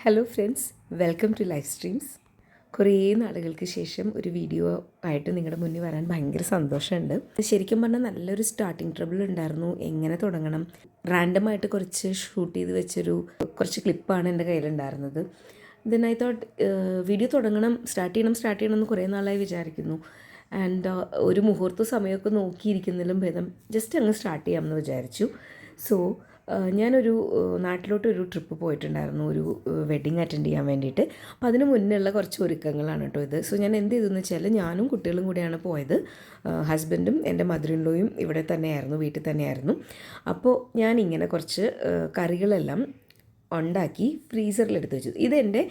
Hello friends, welcome to life streams. കുറേ നാളുകൾക്ക് ശേഷം ഒരു വീഡിയോ ആയിട്ട് നിങ്ങളുടെ മുന്നിൽ വരാൻ ഭയങ്കര സന്തോഷമുണ്ട്. ശരിക്കും പറഞ്ഞാൽ നല്ലൊരു സ്റ്റാർട്ടിങ് ട്രബിൾ ഉണ്ടായിരുന്നു. എങ്ങനെ തുടങ്ങണം, റാൻഡമായിട്ട് കുറച്ച് ഷൂട്ട് ചെയ്ത് വെച്ചൊരു കുറച്ച് ക്ലിപ്പാണ് എൻ്റെ കയ്യിലുണ്ടായിരുന്നത്. Then I thought video start ചെയ്യണം എന്ന് കുറേ നാളായി വിചാരിക്കുന്നു. ആൻഡ് ഒരു മുഹൂർത്ത സമയമൊക്കെ നോക്കിയിരിക്കുന്നതിലും ഭേദം ജസ്റ്റ് അങ്ങ് സ്റ്റാർട്ട് ചെയ്യാമെന്ന് വിചാരിച്ചു. സോ ഞാനൊരു നാട്ടിലോട്ടൊരു ട്രിപ്പ് പോയിട്ടുണ്ടായിരുന്നു, ഒരു വെഡ്ഡിങ് അറ്റൻഡ് ചെയ്യാൻ വേണ്ടിയിട്ട്. അപ്പോൾ അതിന് മുന്നേയുള്ള കുറച്ച് ഒരുക്കങ്ങളാണ് കേട്ടോ ഇത്. സോ ഞാൻ എന്ത് ചെയ്തെന്ന് വെച്ചാൽ, ഞാനും കുട്ടികളും കൂടിയാണ് പോയത്. ഹസ്ബൻഡും എൻ്റെ മദർ ഇൻ ലോയും ഇവിടെ തന്നെയായിരുന്നു, വീട്ടിൽ തന്നെയായിരുന്നു. അപ്പോൾ ഞാനിങ്ങനെ കുറച്ച് കറികളെല്ലാം ഉണ്ടാക്കി ഫ്രീസറിലെടുത്ത് വെച്ചു. ഇതെൻ്റെ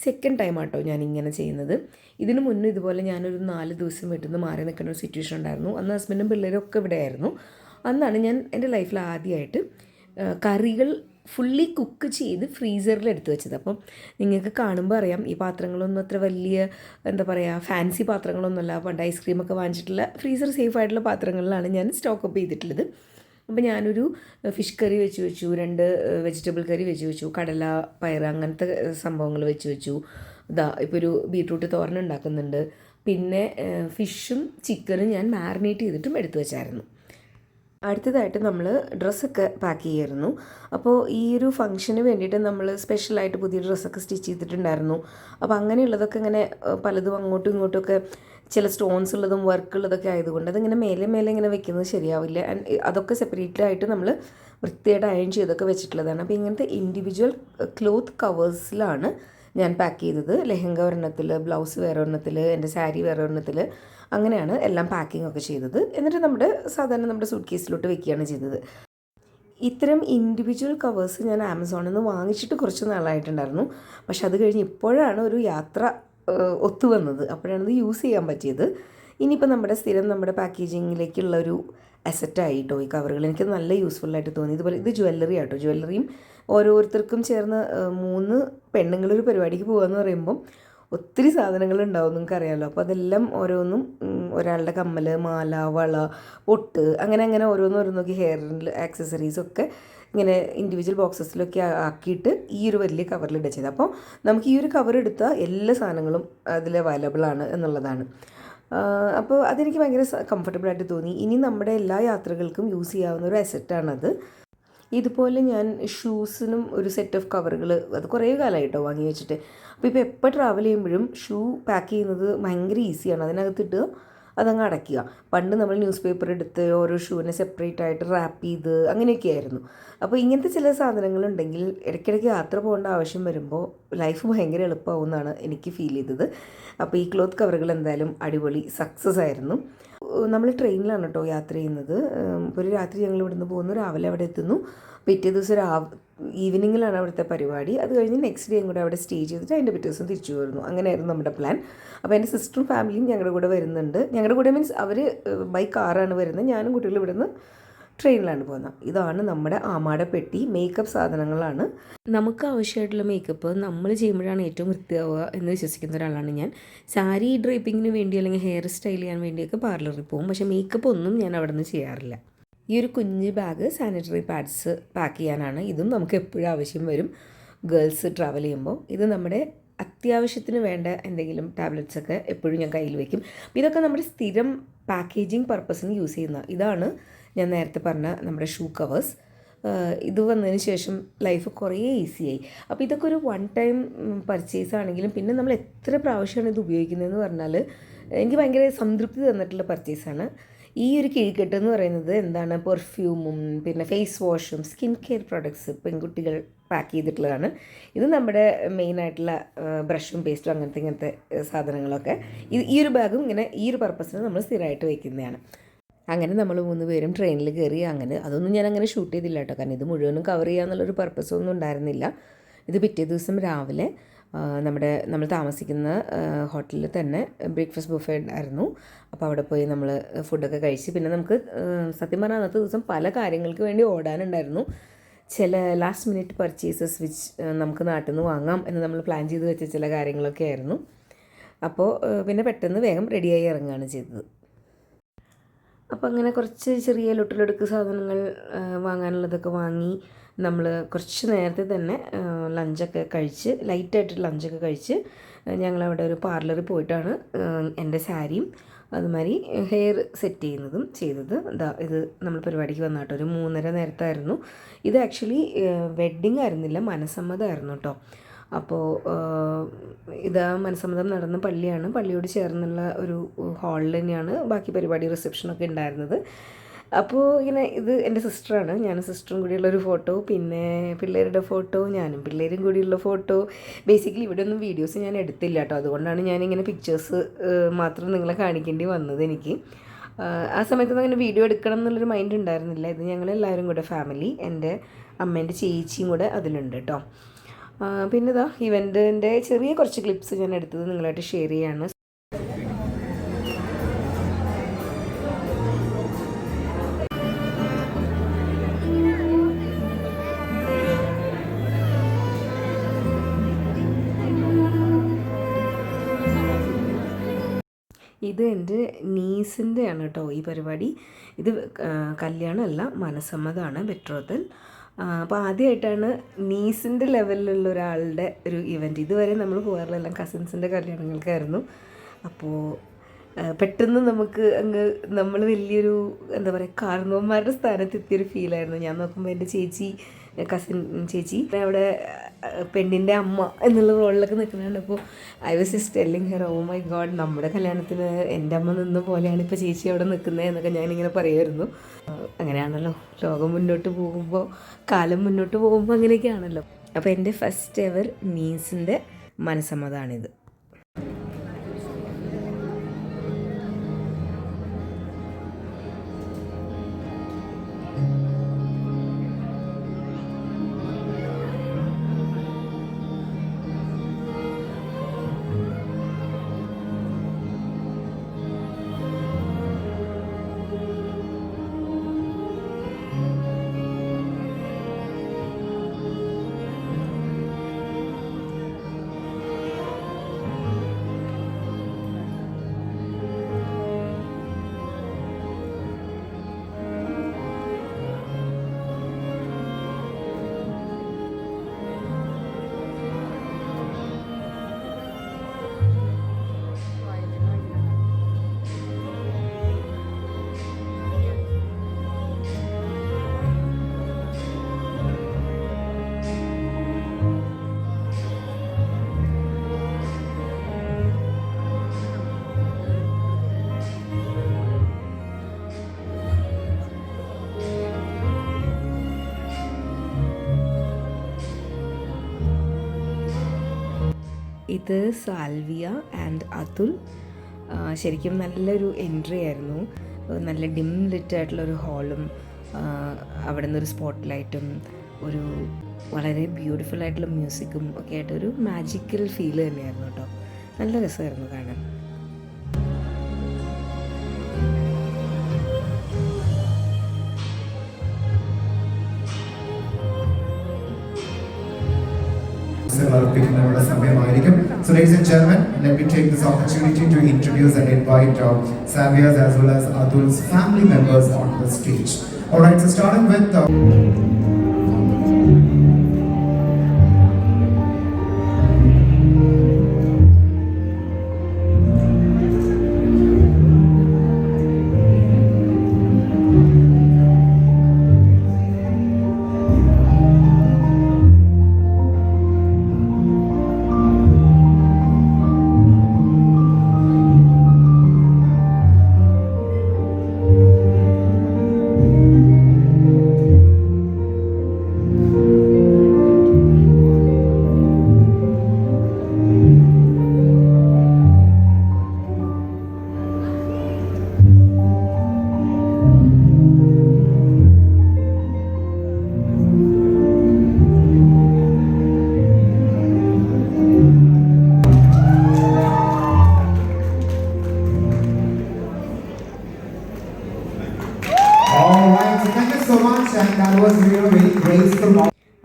സെക്കൻഡ് ടൈം ആട്ടോ ഞാനിങ്ങനെ ചെയ്യുന്നത്. ഇതിന് മുന്നേ ഇതുപോലെ ഞാനൊരു 4 ദിവസം വീട്ടിൽ നിന്ന് മാറി നിൽക്കുന്ന ഒരു സിറ്റുവേഷൻ ഉണ്ടായിരുന്നു. അന്ന് ഹസ്ബൻഡും പിള്ളേരും ഒക്കെ ഇവിടെ ആയിരുന്നു. അന്നാണ് ഞാൻ എൻ്റെ ലൈഫിൽ ആദ്യമായിട്ട് കറികൾ ഫുള്ളി കുക്ക് ചെയ്ത് ഫ്രീസറിൽ എടുത്ത് വെച്ചത്. അപ്പം നിങ്ങൾക്ക് കാണുമ്പോൾ അറിയാം, ഈ പാത്രങ്ങളൊന്നും അത്ര വലിയ എന്താ പറയുക ഫാൻസി പാത്രങ്ങളൊന്നുമല്ല. പണ്ട് ഐസ്ക്രീമൊക്കെ വാങ്ങിച്ചിട്ടുള്ള ഫ്രീസർ സേഫ് ആയിട്ടുള്ള പാത്രങ്ങളിലാണ് ഞാൻ സ്റ്റോക്കപ്പ് ചെയ്തിട്ടുള്ളത്. അപ്പോൾ ഞാനൊരു ഫിഷ് കറി വെച്ച് വെച്ചു, 2 വെജിറ്റബിൾ കറി വെച്ച് വെച്ചു, കടല പയർ അങ്ങനത്തെ സംഭവങ്ങൾ വെച്ച് വെച്ചു. ഇപ്പോൾ ഒരു ബീട്രൂട്ട് തോരൻ ഉണ്ടാക്കുന്നുണ്ട്. പിന്നെ ഫിഷും ചിക്കനും ഞാൻ മാരിനേറ്റ് ചെയ്തിട്ടും എടുത്തു വെച്ചായിരുന്നു. അടുത്തതായിട്ട് നമ്മൾ ഡ്രസ്സൊക്കെ പാക്ക് ചെയ്യായിരുന്നു. അപ്പോൾ ഈ ഒരു ഫംഗ്ഷന് വേണ്ടിയിട്ട് നമ്മൾ സ്പെഷ്യലായിട്ട് പുതിയ ഡ്രസ്സൊക്കെ സ്റ്റിച്ച് ചെയ്തിട്ടുണ്ടായിരുന്നു. അപ്പോൾ അങ്ങനെയുള്ളതൊക്കെ ഇങ്ങനെ പലതും അങ്ങോട്ടും ഇങ്ങോട്ടുമൊക്കെ ചില സ്റ്റോൺസ് ഉള്ളതും വർക്ക് ഉള്ളതൊക്കെ ആയതുകൊണ്ട് അതിങ്ങനെ മേലെ ഇങ്ങനെ വെക്കുന്നത് ശരിയാവില്ല. ആൻഡ് അതൊക്കെ സെപ്പറേറ്റ് ആയിട്ട് നമ്മൾ വൃത്തിയായിട്ട് അയൺ ചെയ്തൊക്കെ വെച്ചിട്ടുള്ളതാണ്. അപ്പോൾ ഇങ്ങനത്തെ ഇൻഡിവിജ്വൽ ക്ലോത്ത് കവേഴ്സിലാണ് ഞാൻ പാക്ക് ചെയ്തത്. ലെഹങ്ക ഒരെണ്ണത്തിൽ, ബ്ലൗസ് വേറെ ഒരെണ്ണത്തിൽ, എൻ്റെ സാരി വേറെ ഒരെണ്ണത്തിൽ, അങ്ങനെയാണ് എല്ലാം പാക്കിംഗ് ഒക്കെ ചെയ്തത്. എന്നിട്ട് നമ്മുടെ സൂട്ട് കേസിലോട്ട് വെക്കുകയാണ് ചെയ്തത്. ഇത്തരം ഇൻഡിവിജ്വൽ കവേഴ്സ് ഞാൻ ആമസോണിൽ നിന്ന് വാങ്ങിച്ചിട്ട് കുറച്ച് നാളായിട്ടുണ്ടായിരുന്നു. പക്ഷെ അത് കഴിഞ്ഞ് ഇപ്പോഴാണ് ഒരു യാത്ര ഒത്തു വന്നത്. അപ്പോഴാണ് ഇത് യൂസ് ചെയ്യാൻ പറ്റിയത്. ഇനിയിപ്പോൾ നമ്മുടെ പാക്കേജിങ്ങിലേക്കുള്ളൊരു അസറ്റായി കേട്ടോ ഈ കവറുകൾ. എനിക്ക് നല്ല യൂസ്ഫുള്ളായിട്ട് തോന്നി. ഇതുപോലെ ഇത് ജ്വല്ലറി ആട്ടോ. ജ്വല്ലറിയും ഓരോരുത്തർക്കും ചേർന്ന് 3 പെണ്ണുങ്ങളൊരു പരിപാടിക്ക് പോകുകയെന്ന് പറയുമ്പം ഒത്തിരി സാധനങ്ങളുണ്ടാവും, നിങ്ങൾക്ക് അറിയാമല്ലോ. അപ്പോൾ അതെല്ലാം ഓരോന്നും ഒരാളുടെ കമ്മൽ, മാല, വള, പൊട്ട്, അങ്ങനെ ഓരോന്നോക്കി ഹെയറിൽ ആക്സസറീസൊക്കെ ഇങ്ങനെ ഇൻഡിവിജ്വൽ ബോക്സസിലൊക്കെ ആക്കിയിട്ട് ഈ ഒരു വലിയ കവറിൽ ഇടുക ചെയ്തത്. അപ്പോൾ നമുക്ക് ഈ ഒരു കവർ എടുത്താൽ എല്ലാ സാധനങ്ങളും അതിൽ അവൈലബിൾ ആണ് എന്നുള്ളതാണ്. അപ്പോൾ അതെനിക്ക് ഭയങ്കര കംഫർട്ടബിളായിട്ട് തോന്നി. ഇനി നമ്മുടെ എല്ലാ യാത്രകൾക്കും യൂസ് ചെയ്യാവുന്ന ഒരു അസറ്റാണത്. ഇതുപോലെ ഞാൻ ഷൂസിനും ഒരു സെറ്റ് ഓഫ് കവറുകൾ അത് കുറേ കാലമായിട്ടോ വാങ്ങി വെച്ചിട്ട്. അപ്പോൾ ഇപ്പോൾ എപ്പോൾ ട്രാവൽ ചെയ്യുമ്പോഴും ഷൂ പാക്ക് ചെയ്യുന്നത് ഭയങ്കര ഈസിയാണ്. അതിനകത്തിട്ട് അതങ്ങ് അടയ്ക്കുക. പണ്ട് നമ്മൾ ന്യൂസ് പേപ്പർ എടുത്ത് ഓരോ ഷൂവിനെ സെപ്പറേറ്റ് ആയിട്ട് റാപ്പ് ചെയ്ത് അങ്ങനെയൊക്കെ ആയിരുന്നു. അപ്പോൾ ഇങ്ങനത്തെ ചില സാധനങ്ങളുണ്ടെങ്കിൽ ഇടയ്ക്കിടയ്ക്ക് യാത്ര പോകേണ്ട ആവശ്യം വരുമ്പോൾ ലൈഫ് ഭയങ്കര എളുപ്പമാവും എന്നാണ് എനിക്ക് ഫീൽ ചെയ്തത്. അപ്പോൾ ഈ ക്ലോത്ത് കവറുകൾ എന്തായാലും അടിപൊളി സക്സസ് ആയിരുന്നു. നമ്മൾ ട്രെയിനിലാണ് കേട്ടോ യാത്ര ചെയ്യുന്നത്. ഒരു രാത്രി ഞങ്ങൾ ഇവിടുന്ന് പോകുന്നു, രാവിലെ അവിടെ എത്തുന്നു. പിറ്റേ ദിവസം ഈവനിങ്ങിലാണ് അവിടുത്തെ പരിപാടി. അത് കഴിഞ്ഞ് നെക്സ്റ്റ് ഡേയും കൂടെ അവിടെ സ്റ്റേ ചെയ്തിട്ട് അതിൻ്റെ പിറ്റേ ദിവസം തിരിച്ചു വരുന്നു. അങ്ങനെയായിരുന്നു നമ്മുടെ പ്ലാൻ. അപ്പോൾ എൻ്റെ സിസ്റ്ററും ഫാമിലിയും ഞങ്ങളുടെ കൂടെ വരുന്നുണ്ട്. ഞങ്ങളുടെ കൂടെ മീൻസ് അവർ ബൈ കാറാണ് വരുന്നത്, ഞാനും കുട്ടികളും ഇവിടുന്ന് ട്രെയിനിലാണ് പോകുന്നത്. ഇതാണ് നമ്മുടെ ആമാടെ പെട്ടി. മേക്കപ്പ് സാധനങ്ങളാണ്. നമുക്ക് ആവശ്യമായിട്ടുള്ള മേക്കപ്പ് നമ്മൾ ചെയ്യുമ്പോഴാണ് ഏറ്റവും വൃത്തിയാവുക എന്ന് വിശ്വസിക്കുന്ന ഒരാളാണ് ഞാൻ. സാരി ഡ്രൈപ്പിങ്ങിന് വേണ്ടി അല്ലെങ്കിൽ ഹെയർ സ്റ്റൈൽ ചെയ്യാൻ വേണ്ടിയൊക്കെ പാർലറിൽ പോകും. പക്ഷേ മേക്കപ്പ് ഒന്നും ഞാൻ അവിടെ നിന്ന് ചെയ്യാറില്ല. ഈ ഒരു കുഞ്ഞ് ബാഗ് സാനിറ്ററി പാഡ്സ് പാക്ക് ചെയ്യാനാണ്. ഇതും നമുക്ക് എപ്പോഴും ആവശ്യം വരും ഗേൾസ് ട്രാവൽ ചെയ്യുമ്പോൾ. ഇത് നമ്മുടെ അത്യാവശ്യത്തിന് വേണ്ട എന്തെങ്കിലും ടാബ്ലറ്റ്സൊക്കെ എപ്പോഴും ഞാൻ കയ്യിൽ വയ്ക്കും. ഇതൊക്കെ നമ്മുടെ സ്ഥിരം പാക്കേജിങ് പർപ്പസിന് യൂസ് ചെയ്യുന്ന. ഇതാണ് ഞാൻ നേരത്തെ പറഞ്ഞ നമ്മുടെ ഷൂ കവേഴ്സ്. ഇത് വന്നതിന് ശേഷം ലൈഫ് കുറേ ഈസിയായി. അപ്പോൾ ഇതൊക്കെ ഒരു 1 ടൈം പർച്ചേസ് ആണെങ്കിലും പിന്നെ നമ്മൾ എത്ര പ്രാവശ്യമാണ് ഇത് ഉപയോഗിക്കുന്നതെന്ന് പറഞ്ഞാൽ എനിക്ക് ഭയങ്കര സംതൃപ്തി തന്നിട്ടുള്ള പർച്ചേസാണ്. ഈ ഒരു കിഴിക്കെട്ട് എന്ന് പറയുന്നത് എന്താണ്, പെർഫ്യൂമും പിന്നെ ഫേസ് വാഷും സ്കിൻ കെയർ പ്രോഡക്ട്സ് പെൺകുട്ടികൾ പാക്ക് ചെയ്തിട്ടുള്ളതാണ്. ഇത് നമ്മുടെ മെയിനായിട്ടുള്ള ബ്രഷും പേസ്റ്റും ഇങ്ങനത്തെ സാധനങ്ങളൊക്കെ ഈ ഒരു ബാഗും ഇങ്ങനെ ഈ ഒരു പർപ്പസിന് നമ്മൾ സ്ഥിരമായിട്ട് വയ്ക്കുന്നതാണ്. അങ്ങനെ നമ്മൾ 3 പേരും ട്രെയിനിൽ കയറി. അതൊന്നും ഞാൻ അങ്ങനെ ഷൂട്ട് ചെയ്തില്ല കേട്ടോ, കാരണം ഇത് മുഴുവനും കവർ ചെയ്യാന്നുള്ളൊരു പർപ്പസൊന്നും ഉണ്ടായിരുന്നില്ല. ഇത് പിറ്റേ ദിവസം രാവിലെ നമ്മൾ താമസിക്കുന്ന ഹോട്ടലിൽ തന്നെ ബ്രേക്ക്ഫാസ്റ്റ് ബുഫേ ആയിരുന്നു. അപ്പോൾ അവിടെ പോയി നമ്മൾ ഫുഡൊക്കെ കഴിച്ച് പിന്നെ നമുക്ക് സത്യം പറഞ്ഞാൽ അന്നത്തെ ദിവസം പല കാര്യങ്ങൾക്ക് വേണ്ടി ഓടാനുണ്ടായിരുന്നു. ചില ലാസ്റ്റ് മിനിറ്റ് പർച്ചേസസ് വിച്ച് നമുക്ക് നാട്ടിൽ നിന്ന് വാങ്ങാം എന്ന് നമ്മൾ പ്ലാൻ ചെയ്ത് വെച്ച ചില കാര്യങ്ങളൊക്കെ ആയിരുന്നു. അപ്പോൾ പിന്നെ പെട്ടെന്ന് വേഗം റെഡിയായി ഇറങ്ങുകയാണ് ചെയ്തത്. അപ്പോൾ അങ്ങനെ കുറച്ച് ചെറിയ ലൊട്ടിലൊടുക്ക് സാധനങ്ങൾ വാങ്ങാനുള്ളതൊക്കെ വാങ്ങി നമ്മൾ കുറച്ച് നേരത്തെ തന്നെ ലഞ്ചൊക്കെ കഴിച്ച് ലൈറ്റായിട്ട് ലഞ്ചൊക്കെ കഴിച്ച് ഞങ്ങളവിടെ ഒരു പാർലറിൽ പോയിട്ടാണ് എൻ്റെ സാരിയും അതുമാതിരി ഹെയർ സെറ്റ് ചെയ്തത്. ഇത് നമ്മൾ പരിപാടിക്ക് വന്ന കേട്ടോ, ഒരു 3:30 നേരത്തായിരുന്നു. ഇത് ആക്ച്വലി വെഡ്ഡിങ് ആയിരുന്നില്ല, മനസ്സമ്മതമായിരുന്നു കേട്ടോ. അപ്പോൾ ഇതാ മനസ്സമ്മതം നടന്ന പള്ളിയാണ്, പള്ളിയോട് ചേർന്നുള്ള ഒരു ഹാളിൽ തന്നെയാണ് ബാക്കി പരിപാടി റിസപ്ഷനൊക്കെ ഉണ്ടായിരുന്നത്. അപ്പോൾ ഇങ്ങനെ ഇത് എൻ്റെ സിസ്റ്ററാണ്, ഞാനും സിസ്റ്ററും കൂടിയുള്ളൊരു ഫോട്ടോ, പിന്നെ പിള്ളേരുടെ ഫോട്ടോ, ഞാനും പിള്ളേരും കൂടിയുള്ള ഫോട്ടോ. ബേസിക്കലി ഇവിടെ ഒന്നും വീഡിയോസ് ഞാൻ എടുത്തില്ല കേട്ടോ, അതുകൊണ്ടാണ് ഞാനിങ്ങനെ പിക്ചേഴ്സ് മാത്രം നിങ്ങളെ കാണിക്കേണ്ടി വന്നത്. എനിക്ക് ആ സമയത്തൊന്നും അങ്ങനെ വീഡിയോ എടുക്കണം എന്നുള്ളൊരു മൈൻഡ് ഉണ്ടായിരുന്നില്ല. ഇത് ഞങ്ങളെല്ലാവരും കൂടെ ഫാമിലി, എൻ്റെ അമ്മേൻ്റെ ചേച്ചിയും കൂടെ അതിലുണ്ട് കേട്ടോ. പിന്നെ ഇതാ ഇവൻറ്റിൻ്റെ ചെറിയ കുറച്ച് ക്ലിപ്സ് ഞാൻ എടുത്തത് നിങ്ങളായിട്ട് ഷെയർ ചെയ്യാണ്. ഇത് എൻ്റെ നീസിൻ്റെയാണ് കേട്ടോ ഈ പരിപാടി. ഇത് കല്യാണമല്ല, മനസ്സമ്മതമാണ്, ബെട്രോത്തൽ. അപ്പോൾ ആദ്യമായിട്ടാണ് നീസിൻ്റെ ലെവലിലുള്ള ഒരാളുടെ ഒരു ഇവൻറ്റ്. ഇതുവരെ നമ്മൾ പോകാറില്ല, എല്ലാം കസിൻസിൻ്റെ കല്യാണങ്ങൾക്കായിരുന്നു. അപ്പോൾ പെട്ടെന്ന് നമുക്ക് നമ്മൾ വലിയൊരു എന്താ പറയുക കാരണവന്മാരുടെ സ്ഥാനത്ത് എത്തിയൊരു ഫീലായിരുന്നു. ഞാൻ നോക്കുമ്പോൾ എൻ്റെ കസിൻ ചേച്ചി അവിടെ പെണ്ണിൻ്റെ അമ്മ എന്നുള്ള റോളിലൊക്കെ നിൽക്കുന്നുണ്ട്. അപ്പോൾ I was just telling her, oh my God, നമ്മുടെ കല്യാണത്തിന് എൻ്റെ അമ്മ നിന്ന പോലെയാണ് ഇപ്പോൾ ചേച്ചി അവിടെ നിൽക്കുന്നത് എന്നൊക്കെ ഞാനിങ്ങനെ പറയുമായിരുന്നു. അങ്ങനെയാണല്ലോ ലോകം മുന്നോട്ട് പോകുമ്പോൾ, കാലം മുന്നോട്ട് പോകുമ്പോൾ അങ്ങനെയൊക്കെയാണല്ലോ. അപ്പോൾ എൻ്റെ ഫസ്റ്റ് എവർ നീസിൻ്റെ മനസ്സമ്മതമാണിത്. ഇത് സാൽവിയ ആൻഡ് അതുൽ. ശരിക്കും നല്ലൊരു എൻട്രി ആയിരുന്നു. നല്ല ഡിം ലിറ്റ് ആയിട്ടുള്ളൊരു ഹാളും അവിടെ നിന്നൊരു സ്പോട്ട് ലൈറ്റും ഒരു വളരെ ബ്യൂട്ടിഫുൾ ആയിട്ടുള്ള മ്യൂസിക്കും ഒക്കെ ആയിട്ടൊരു മാജിക്കൽ ഫീൽ തന്നെയായിരുന്നു കേട്ടോ. നല്ല രസമായിരുന്നു കാണാൻ. So ladies and gentlemen, let me take this opportunity to introduce and invite Savia's as well as Atul's family members on the stage. Alright, so starting with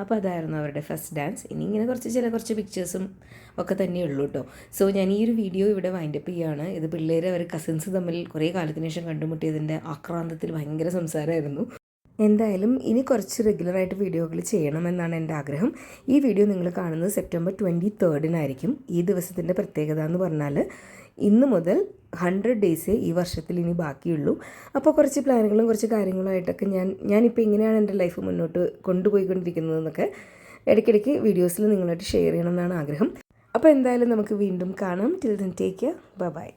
അപ്പോൾ അതായിരുന്നു അവരുടെ ഫസ്റ്റ് ഡാൻസ്. ഇനി ഇങ്ങനെ കുറച്ച് പിക്ചേഴ്സും ഒക്കെ തന്നെയുള്ളൂ കേട്ടോ. സോ ഞാൻ ഈ ഒരു വീഡിയോ ഇവിടെ വൈൻഡപ്പ് ചെയ്യുകയാണ്. ഇത് പിള്ളേർ അവർ കസിൻസ് തമ്മിൽ കുറേ കാലത്തിന് ശേഷം കണ്ടുമുട്ടിയതിൻ്റെ ആക്രാന്തത്തിൽ ഭയങ്കര സംസാരമായിരുന്നു. എന്തായാലും ഇനി കുറച്ച് റെഗുലറായിട്ട് വീഡിയോകൾ ചെയ്യണമെന്നാണ് എൻ്റെ ആഗ്രഹം. ഈ വീഡിയോ നിങ്ങൾ കാണുന്നത് സെപ്റ്റംബർ 23 ഈ ദിവസത്തിൻ്റെ പ്രത്യേകത എന്ന് പറഞ്ഞാൽ ഇന്ന് മുതൽ 100 ഡേയ്സേ ഈ വർഷത്തിൽ ഇനി ബാക്കിയുള്ളൂ. അപ്പോൾ കുറച്ച് പ്ലാനുകളും കുറച്ച് കാര്യങ്ങളുമായിട്ടൊക്കെ ഞാനിപ്പോൾ ഇങ്ങനെയാണ് എൻ്റെ ലൈഫ് മുന്നോട്ട് കൊണ്ടുപോയിക്കൊണ്ടിരിക്കുന്നതെന്നൊക്കെ ഇടയ്ക്കിടയ്ക്ക് വീഡിയോസിൽ നിങ്ങളായിട്ട് ഷെയർ ചെയ്യണമെന്നാണ് ആഗ്രഹം. അപ്പോൾ എന്തായാലും നമുക്ക് വീണ്ടും കാണാം. Till then take care. By.